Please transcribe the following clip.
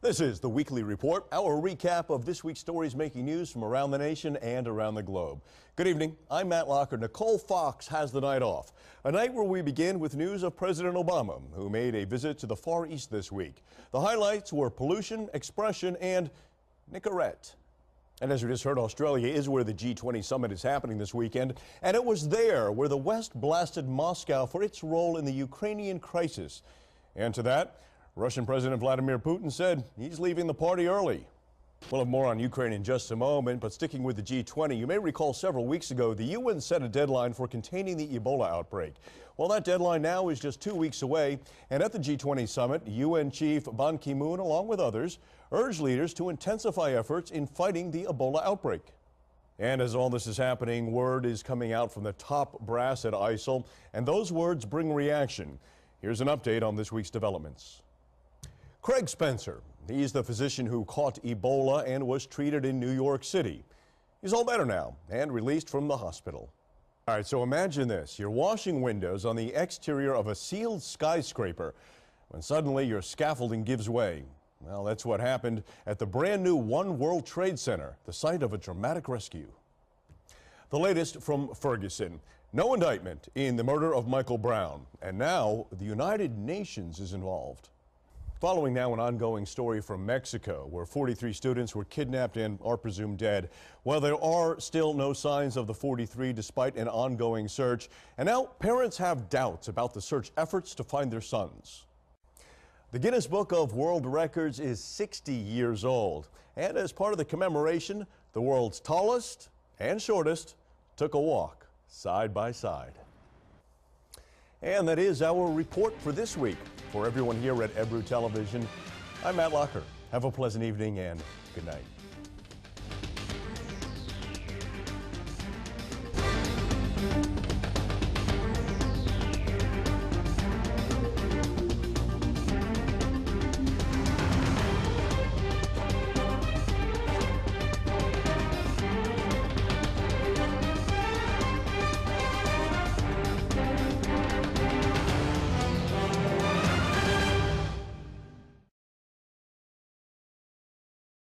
This is the Weekly Report, our recap of this week's stories making news from around the nation and around the globe. Good evening, I'm Matt Locker. Nicole Fox has the night off. A night where we begin with news of President Obama, who made a visit to the Far East this week. The highlights were pollution, expression, and Nicorette. And as we just heard, Australia is where the G20 summit is happening this weekend. And it was there where the West blasted Moscow for its role in the Ukrainian crisis. And to that, Russian President Vladimir Putin said he's leaving the party early. We'll have more on Ukraine in just a moment, but sticking with the G20, you may recall several weeks ago the UN set a deadline for containing the Ebola outbreak. Well, that deadline now is just 2 weeks away, and at the G20 summit, UN Chief Ban Ki-moon, along with others, urged leaders to intensify efforts in fighting the Ebola outbreak. And as all this is happening, word is coming out from the top brass at ISIL, and those words bring reaction. Here's an update on this week's developments. Craig Spencer, he's the physician who caught Ebola and was treated in New York City. He's all better now and released from the hospital. All right, so imagine this. You're washing windows on the exterior of a sealed skyscraper when suddenly your scaffolding gives way. Well, that's what happened at the brand new One World Trade Center, the site of a dramatic rescue. The latest from Ferguson. No indictment in the murder of Michael Brown, and now the United Nations is involved. Following now an ongoing story from Mexico, where 43 students were kidnapped and are presumed dead. Well, there are still no signs of the 43 despite an ongoing search. And now parents have doubts about the search efforts to find their sons. The Guinness Book of World Records is 60 years old. And as part of the commemoration, the world's tallest and shortest took a walk side by side. And that is our report for this week. For everyone here at Ebru Television, I'm Matt Locker. Have a pleasant evening and good night.